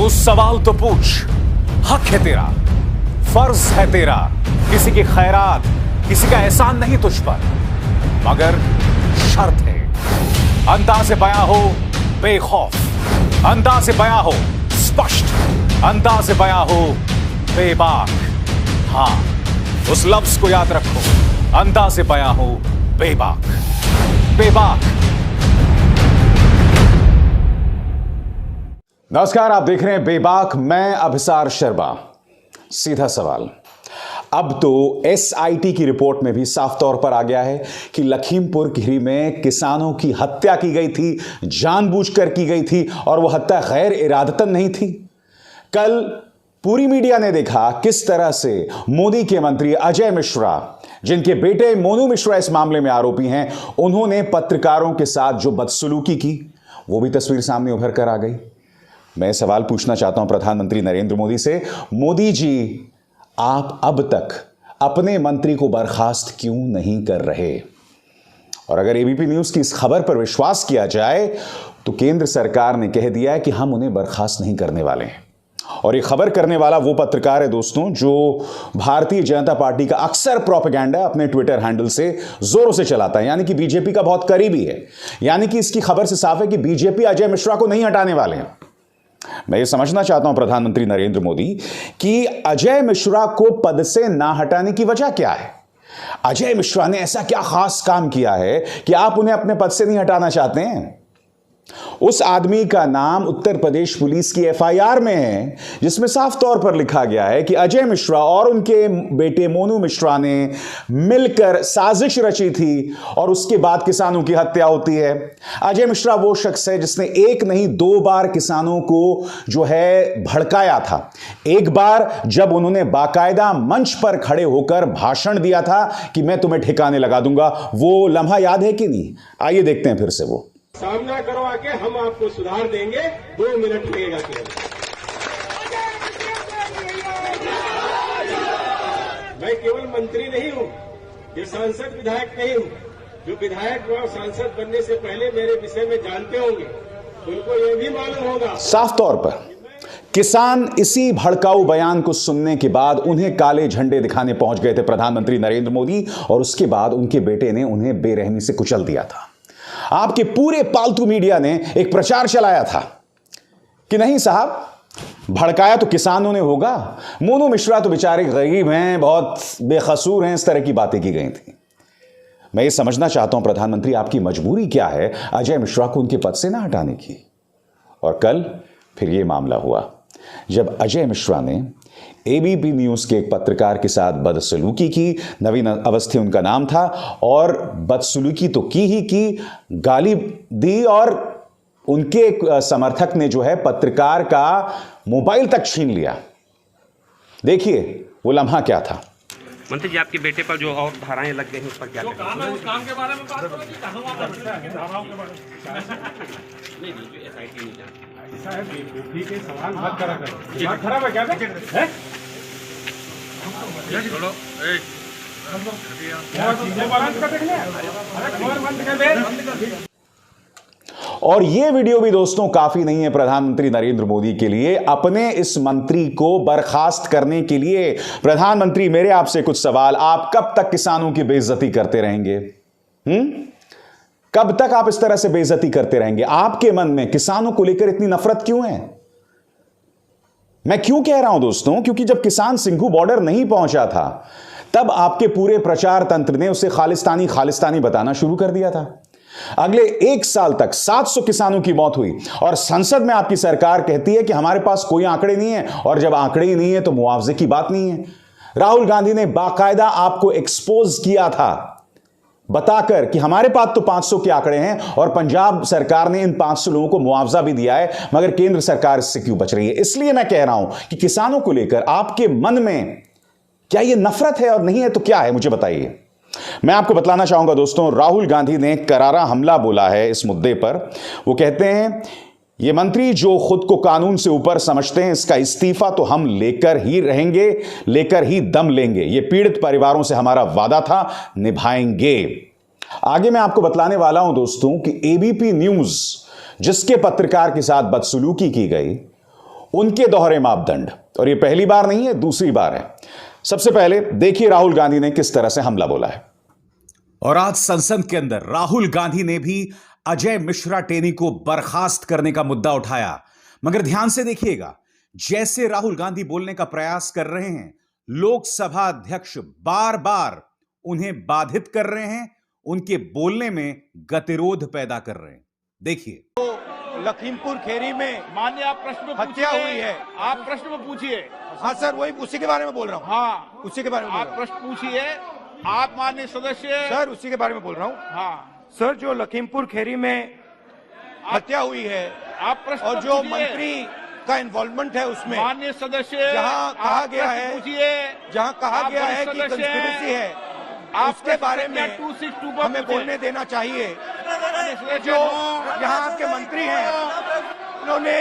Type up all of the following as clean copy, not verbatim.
तू सवाल तो पूछ, हक है तेरा, फर्ज है तेरा, किसी की खैरात, किसी का एहसान नहीं तुझ पर, मगर शर्त है अंदाज़े बयां हो बेखौफ, अंदाज़े बयां हो स्पष्ट, अंदाज़े बयां हो बेबाक। हां, उस लफ्ज को याद रखो, अंदाज़े बयां हो बेबाक, बेबाक। नमस्कार, आप देख रहे हैं बेबाक। मैं अभिसार शर्मा। सीधा सवाल, अब तो एसआईटी की रिपोर्ट में भी साफ तौर पर आ गया है कि लखीमपुर खीरी में किसानों की हत्या की गई थी, जानबूझकर की गई थी और वह हत्या गैर इरादतन नहीं थी। कल पूरी मीडिया ने देखा किस तरह से मोदी के मंत्री अजय मिश्रा, जिनके बेटे मोनू मिश्रा इस मामले में आरोपी हैं, उन्होंने पत्रकारों के साथ जो बदसलूकी की, वो भी तस्वीर सामने उभर कर आ गई। मैं सवाल पूछना चाहता हूं प्रधानमंत्री नरेंद्र मोदी से, मोदी जी, आप अब तक अपने मंत्री को बर्खास्त क्यों नहीं कर रहे? और अगर एबीपी न्यूज की इस खबर पर विश्वास किया जाए तो केंद्र सरकार ने कह दिया है कि हम उन्हें बर्खास्त नहीं करने वाले हैं। और ये खबर करने वाला वो पत्रकार है दोस्तों, जो भारतीय जनता पार्टी का अक्सर प्रोपेगेंडा अपने ट्विटर हैंडल से जोरों से चलाता है, यानी कि बीजेपी का बहुत करीबी है। यानी कि इसकी खबर से साफ है कि बीजेपी अजय मिश्रा को नहीं हटाने वाले हैं। मैं ये समझना चाहता हूं प्रधानमंत्री नरेंद्र मोदी कि अजय मिश्रा को पद से ना हटाने की वजह क्या है? अजय मिश्रा ने ऐसा क्या खास काम किया है कि आप उन्हें अपने पद से नहीं हटाना चाहते हैं? उस आदमी का नाम उत्तर प्रदेश पुलिस की एफआईआर में है, जिसमें साफ तौर पर लिखा गया है कि अजय मिश्रा और उनके बेटे मोनू मिश्रा ने मिलकर साजिश रची थी और उसके बाद किसानों की हत्या होती है। अजय मिश्रा वो शख्स है जिसने एक नहीं दो बार किसानों को जो है भड़काया था। एक बार जब उन्होंने बाकायदा मंच पर खड़े होकर भाषण दिया था कि मैं तुम्हें ठिकाने लगा दूंगा, वो लम्हा याद है कि नहीं? आइए देखते हैं फिर से वो। सामना करवा के हम आपको सुधार देंगे, 2 मिनट लगेगा केवल। मैं केवल मंत्री नहीं हूं, ये सांसद विधायक नहीं हूं। जो विधायक और सांसद बनने से पहले मेरे विषय में जानते होंगे, उनको ये भी मालूम होगा। साफ तौर पर किसान इसी भड़काऊ बयान को सुनने के बाद उन्हें काले झंडे दिखाने पहुंच गए थे प्रधानमंत्री नरेंद्र मोदी, और उसके बाद उनके बेटे ने उन्हें बेरहमी से कुचल दिया था। आपके पूरे पालतू मीडिया ने एक प्रचार चलाया था कि नहीं साहब, भड़काया तो किसानों ने होगा, मोनू मिश्रा तो बेचारे गरीब हैं, बहुत बेकसूर हैं, इस तरह की बातें की गई थी। मैं ये समझना चाहता हूं प्रधानमंत्री, आपकी मजबूरी क्या है अजय मिश्रा को उनके पद से ना हटाने की? और कल फिर यह मामला हुआ जब अजय मिश्रा ने एबीपी न्यूज के एक पत्रकार के साथ बदसलूकी की। नवीन अवस्थी उनका नाम था, और बदसलूकी तो की ही की, गाली दी, और उनके समर्थक ने जो है पत्रकार का मोबाइल तक छीन लिया। देखिए वो लम्हा क्या था। मंत्री जी, आपके बेटे पर जो और धाराएं लग गई हैं उस पर क्या कहेंगे? उस काम के बारे में बात करो कि धाराओं के बारे नहीं, एसआईटी नहीं जानती। ऐसा है, बेटी के सवाल मत करा करो। दिमाग खराब है क्या? है? छोड़ो, और यह वीडियो भी दोस्तों काफी नहीं है प्रधानमंत्री नरेंद्र मोदी के लिए अपने इस मंत्री को बर्खास्त करने के लिए। प्रधानमंत्री, मेरे आपसे कुछ सवाल, आप कब तक किसानों की बेइज्जती करते रहेंगे? कब तक आप इस तरह से बेइज्जती करते रहेंगे? आपके मन में किसानों को लेकर इतनी नफरत क्यों है? मैं क्यों कह रहा हूं दोस्तों, क्योंकि जब किसान सिंघू बॉर्डर नहीं पहुंचा था, तब आपके पूरे प्रचार तंत्र ने उसे खालिस्तानी खालिस्तानी बताना शुरू कर दिया था। अगले 1 साल तक 700 किसानों की मौत हुई, और संसद में आपकी सरकार कहती है कि हमारे पास कोई आंकड़े नहीं है, और जब आंकड़े ही नहीं है तो मुआवजे की बात नहीं है। राहुल गांधी ने बाकायदा आपको एक्सपोज किया था, बताकर कि हमारे पास तो 500 के आंकड़े हैं, और पंजाब सरकार ने इन 500 लोगों को मुआवजा भी दिया है, मगर केंद्र सरकार इससे क्यों बच रही है? इसलिए मैं कह रहा हूं कि किसानों को लेकर आपके मन में क्या यह नफरत है, और नहीं है तो क्या है, मुझे बताइए। मैं आपको बतलाना चाहूंगा दोस्तों, राहुल गांधी ने करारा हमला बोला है इस मुद्दे पर। वो कहते हैं, ये मंत्री जो खुद को कानून से ऊपर समझते हैं, इसका इस्तीफा तो हम लेकर ही रहेंगे, लेकर ही दम लेंगे। ये पीड़ित परिवारों से हमारा वादा था, निभाएंगे। आगे मैं आपको बतलाने वाला हूं दोस्तों कि एबीपी न्यूज जिसके पत्रकार के साथ बदसलूकी की गई, उनके दोहरे मापदंड, और यह पहली बार नहीं है, दूसरी बार है। सबसे पहले देखिए राहुल गांधी ने किस तरह से हमला बोला है। और आज संसद के अंदर राहुल गांधी ने भी अजय मिश्रा टेनी को बर्खास्त करने का मुद्दा उठाया। मगर ध्यान से देखिएगा, जैसे राहुल गांधी बोलने का प्रयास कर रहे हैं, लोकसभा अध्यक्ष बार बार उन्हें बाधित कर रहे हैं, उनके बोलने में गतिरोध पैदा कर रहे हैं। देखिए, लखीमपुर खीरी में मान्य आप प्रश्न में हत्या हुई है। आप प्रश्न में पूछिए। हाँ सर, वही उसी के बारे में बोल रहा हूँ। हाँ, उसी के बारे में आप प्रश्न पूछिए। आप माननीय सदस्य। सर, उसी के बारे में बोल रहा हूँ। हाँ सर, जो लखीमपुर खीरी में हत्या हुई है, आप प्रश्न और जो मंत्री का इन्वॉल्वमेंट है उसमें, माननीय सदस्य, जहाँ कहा गया है, पूछिए, जहाँ कहा गया है कि कंस्पिरेसी है, उसके बारे में हमें बोलने देना चाहिए। जो यहाँ आपके मंत्री हैं, उन्होंने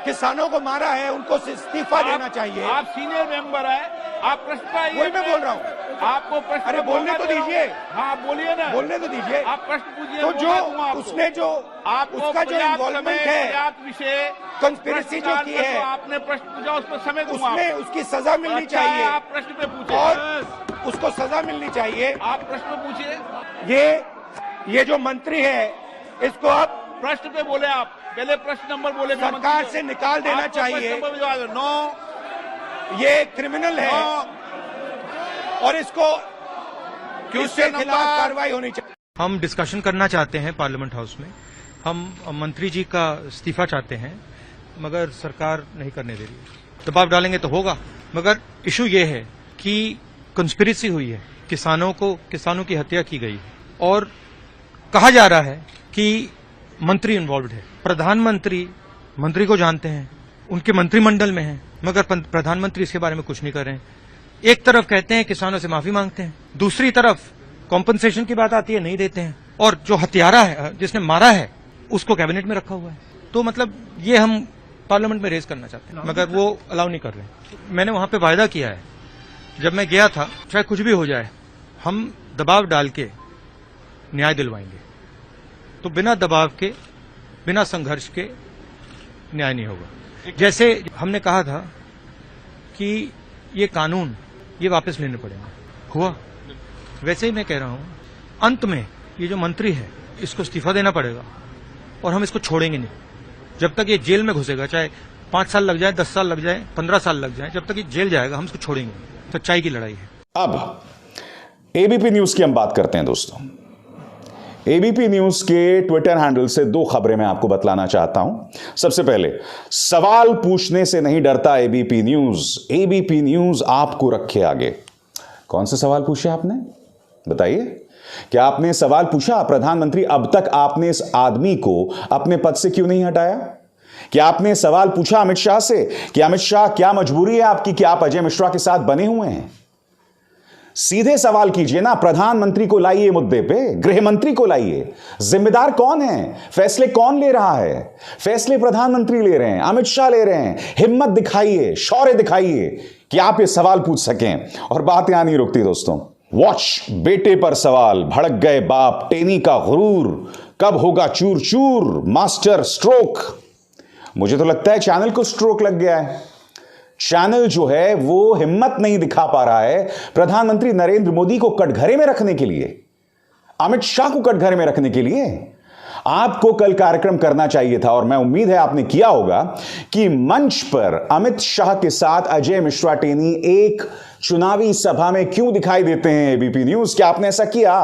किसानों को मारा है, उनको इस्तीफा देना चाहिए। आप सीनियर मेंबर हैं, आप प्रश्न का वही मैं बोल रहा हूँ। आपको प्रश्न, अरे बोलने तो दीजिए। हाँ बोलिए ना, बोलने तो दीजिए। आप प्रश्न पूछिए। तो जो उसने जो उसका जो इन्वॉल्वमेंट है, विषय कंस्पिरेसी जो की है, आपने प्रश्न पूछा, उस पर समय उसमें उसकी सजा मिलनी चाहिए। आप प्रश्न पे पूछे और उसको सजा मिलनी चाहिए। आप प्रश्न पूछिए। ये जो मंत्री है, इसको आप प्रश्न पे बोले। आप पहले प्रश्न नंबर बोले, सरकार से निकाल देना चाहिए। नो, ये क्रिमिनल है और इसको इसके खिलाफ कार्रवाई होनी चाहिए। हम डिस्कशन करना चाहते हैं पार्लियामेंट हाउस में। हम मंत्री जी का इस्तीफा चाहते हैं, मगर सरकार नहीं करने दे रही है। दबाव डालेंगे तो होगा, मगर इशू ये है कि कंस्पिरेसी हुई है, किसानों की हत्या की गई है, और कहा जा रहा है कि मंत्री इन्वॉल्व है। प्रधानमंत्री मंत्री को जानते हैं, उनके मंत्रिमंडल में है, मगर प्रधानमंत्री इसके बारे में कुछ नहीं कर रहे हैं। एक तरफ कहते हैं किसानों से माफी मांगते हैं, दूसरी तरफ कॉम्पनसेशन की बात आती है, नहीं देते हैं, और जो हत्यारा है, जिसने मारा है, उसको कैबिनेट में रखा हुआ है। तो मतलब ये हम पार्लियामेंट में रेज करना चाहते हैं, मगर वो अलाउ नहीं कर रहे। मैंने वहां पे वायदा किया है, जब मैं गया था, चाहे कुछ भी हो जाए, हम दबाव डाल के न्याय दिलवाएंगे। तो बिना दबाव के, बिना संघर्ष के न्याय नहीं होगा। जैसे हमने कहा था कि ये कानून ये वापस लेने पड़ेंगे, हुआ वैसे ही मैं कह रहा हूं, अंत में ये जो मंत्री है, इसको इस्तीफा देना पड़ेगा, और हम इसको छोड़ेंगे नहीं जब तक ये जेल में घुसेगा। चाहे 5 साल लग जाए, 10 साल लग जाए, 15 साल लग जाए, जब तक ये जेल जाएगा हम इसको छोड़ेंगे। सच्चाई की लड़ाई है। अब एबीपी न्यूज की हम बात करते हैं दोस्तों। एबीपी न्यूज के ट्विटर हैंडल से 2 खबरें मैं आपको बतलाना चाहता हूं। सबसे पहले, सवाल पूछने से नहीं डरता एबीपी न्यूज। एबीपी न्यूज आपको रखे आगे। कौन से सवाल पूछे आपने, बताइए? क्या आपने सवाल पूछा, प्रधानमंत्री अब तक आपने इस आदमी को अपने पद से क्यों नहीं हटाया? क्या आपने सवाल पूछा अमित शाह से कि अमित शाह, क्या मजबूरी है आपकी कि आप अजय मिश्रा के साथ बने हुए हैं? सीधे सवाल कीजिए ना, प्रधानमंत्री को लाइए मुद्दे पे, गृह मंत्री को लाइए। जिम्मेदार कौन है? फैसले कौन ले रहा है? फैसले प्रधानमंत्री ले रहे हैं, अमित शाह ले रहे हैं। हिम्मत दिखाइए, शौर्य दिखाइए कि आप ये सवाल पूछ सकें। और बात यहां नहीं रुकती दोस्तों। वॉच, बेटे पर सवाल, भड़क गए बाप, टेनी का गुरूर कब होगा चूर चूर, मास्टर स्ट्रोक। मुझे तो लगता है चैनल को स्ट्रोक लग गया है। चैनल जो है वो हिम्मत नहीं दिखा पा रहा है प्रधानमंत्री नरेंद्र मोदी को कटघरे में रखने के लिए, अमित शाह को कटघरे में रखने के लिए। आपको कल कार्यक्रम करना चाहिए था, और मैं उम्मीद है आपने किया होगा, कि मंच पर अमित शाह के साथ अजय मिश्रा टेनी एक चुनावी सभा में क्यों दिखाई देते हैं एबीपी न्यूज? क्या आपने ऐसा किया?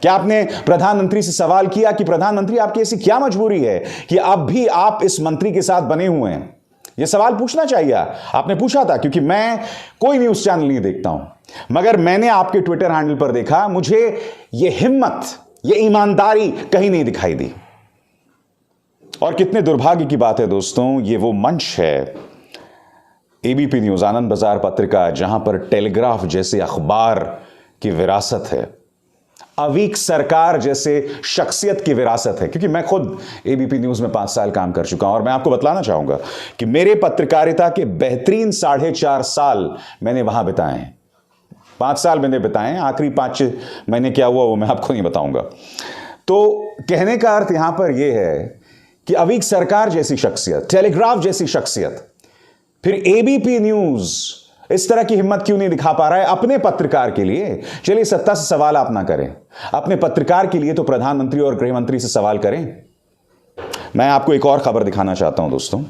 क्या आपने प्रधानमंत्री से सवाल किया कि प्रधानमंत्री आपकी ऐसी क्या मजबूरी है कि अब भी आप इस मंत्री के साथ बने हुए हैं? यह सवाल पूछना चाहिए। आपने पूछा था, क्योंकि मैं कोई न्यूज चैनल नहीं देखता हूं, मगर मैंने आपके ट्विटर हैंडल पर देखा, मुझे यह हिम्मत, यह ईमानदारी कहीं नहीं दिखाई दी। और कितने दुर्भाग्य की बात है दोस्तों, यह वो मंच है एबीपी न्यूज, आनंद बाजार पत्रिका, जहां पर टेलीग्राफ जैसे अखबार की विरासत है, अवीक सरकार जैसे शख्सियत की विरासत है। क्योंकि मैं खुद एबीपी न्यूज में 5 साल काम कर चुका हूं, और मैं आपको बतलाना चाहूंगा कि मेरे पत्रकारिता के बेहतरीन 4.5 साल मैंने वहां बिताए हैं। 5 साल मैंने बिताए हैं, आखिरी 5 महीने क्या हुआ वो मैं आपको नहीं बताऊंगा। तो कहने का अर्थ यहां पर यह है कि अवीक सरकार जैसी शख्सियत, टेलीग्राफ जैसी शख्सियत, फिर एबीपी न्यूज इस तरह की हिम्मत क्यों नहीं दिखा पा रहा है अपने पत्रकार के लिए? चलिए, सत्ता से सवाल आप ना करें, अपने पत्रकार के लिए तो प्रधानमंत्री और गृह मंत्री से सवाल करें। मैं आपको एक और खबर दिखाना चाहता हूं दोस्तों।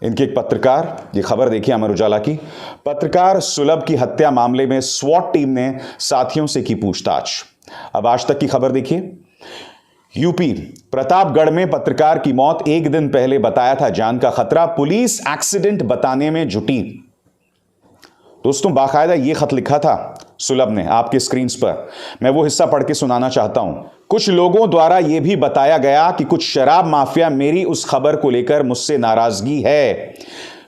इनके एक पत्रकार, ये खबर देखिए अमर उजाला की, पत्रकार सुलभ की हत्या मामले में स्वॉट टीम ने साथियों से की पूछताछ। अब आज तक की खबर देखिए। यूपी प्रतापगढ़ में पत्रकार की मौत, एक दिन पहले बताया था जान का खतरा, पुलिस एक्सीडेंट बताने में जुटी। दोस्तों, बाकायदा यह खत लिखा था सुलभ ने आपके स्क्रीन पर। मैं वो हिस्सा पढ़ के सुनाना चाहता हूं। कुछ लोगों द्वारा यह भी बताया गया कि कुछ शराब माफिया मेरी उस खबर को लेकर मुझसे नाराजगी है।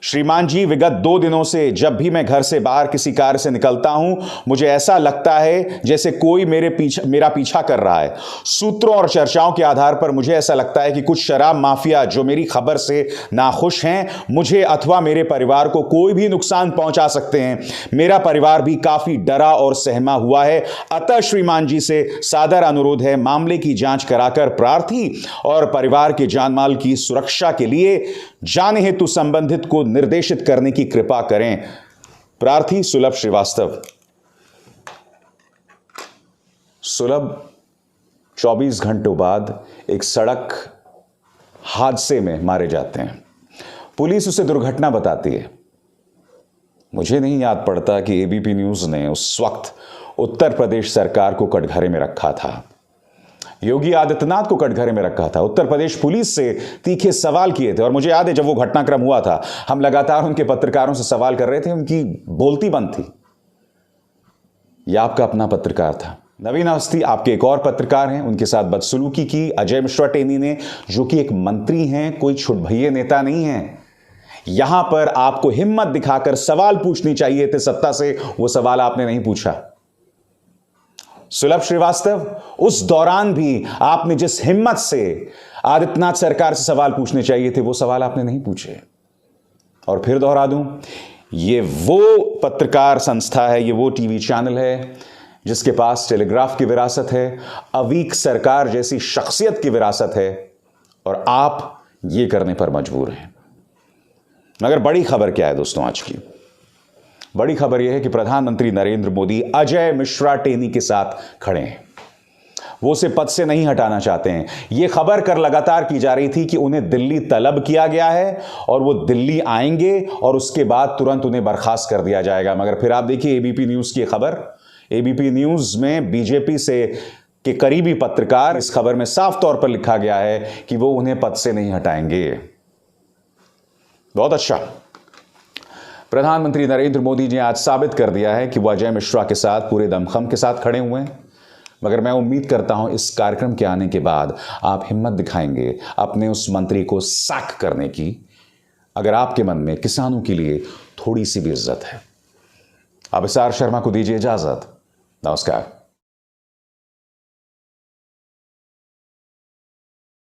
श्रीमान जी, विगत 2 दिनों से जब भी मैं घर से बाहर किसी कार्य से निकलता हूं, मुझे ऐसा लगता है जैसे कोई मेरा पीछा कर रहा है। सूत्रों और चर्चाओं के आधार पर मुझे ऐसा लगता है कि कुछ शराब माफिया जो मेरी खबर से नाखुश हैं, मुझे अथवा मेरे परिवार को कोई भी नुकसान पहुंचा सकते हैं। मेरा परिवार भी काफी डरा और सहमा हुआ है। अतः श्रीमान जी से सादर अनुरोध है, मामले की जांच कराकर प्रार्थी और परिवार के जानमाल की सुरक्षा के लिए जाने हेतु संबंधित को निर्देशित करने की कृपा करें। प्रार्थी सुलभ श्रीवास्तव। सुलभ 24 घंटों बाद एक सड़क हादसे में मारे जाते हैं। पुलिस उसे दुर्घटना बताती है। मुझे नहीं याद पड़ता कि एबीपी न्यूज ने उस वक्त उत्तर प्रदेश सरकार को कटघरे में रखा था, योगी आदित्यनाथ को कटघरे में रखा था, उत्तर प्रदेश पुलिस से तीखे सवाल किए थे। और मुझे याद है जब वो घटनाक्रम हुआ था, हम लगातार उनके पत्रकारों से सवाल कर रहे थे, उनकी बोलती बंद थी। यह आपका अपना पत्रकार था। नवीन अवस्थी आपके एक और पत्रकार हैं, उनके साथ बदसलूकी की अजय मिश्रा टेनी ने, जो कि एक मंत्री हैं, कोई छुटभइये नेता नहीं है। यहां पर आपको हिम्मत दिखाकर सवाल पूछनी चाहिए थे सत्ता से, वो सवाल आपने नहीं पूछा। सुलभ श्रीवास्तव, उस दौरान भी आपने जिस हिम्मत से आदित्यनाथ सरकार से सवाल पूछने चाहिए थे, वो सवाल आपने नहीं पूछे। और फिर दोहरा दूं, ये वो पत्रकार संस्था है, ये वो टीवी चैनल है जिसके पास टेलीग्राफ की विरासत है, अवीक सरकार जैसी शख्सियत की विरासत है, और आप ये करने पर मजबूर हैं। मगर बड़ी खबर क्या है दोस्तों आज की? बड़ी खबर यह है कि प्रधानमंत्री नरेंद्र मोदी अजय मिश्रा टेनी के साथ खड़े हैं। वो उसे पद से नहीं हटाना चाहते हैं। यह खबर कर लगातार की जा रही थी कि उन्हें दिल्ली तलब किया गया है और वो दिल्ली आएंगे और उसके बाद तुरंत उन्हें बर्खास्त कर दिया जाएगा। मगर फिर आप देखिए एबीपी न्यूज की खबर। एबीपी न्यूज में बीजेपी से के करीबी पत्रकार, इस खबर में साफ तौर पर लिखा गया है कि वो उन्हें पद से नहीं हटाएंगे। बहुत अच्छा, प्रधानमंत्री नरेंद्र मोदी जी ने आज साबित कर दिया है कि वो अजय मिश्रा के साथ पूरे दमखम के साथ खड़े हुए हैं। मगर मैं उम्मीद करता हूं इस कार्यक्रम के आने के बाद आप हिम्मत दिखाएंगे अपने उस मंत्री को सैक करने की, अगर आपके मन में किसानों के लिए थोड़ी सी भी इज्जत है। अभिसार शर्मा को दीजिए इजाजत। नमस्कार।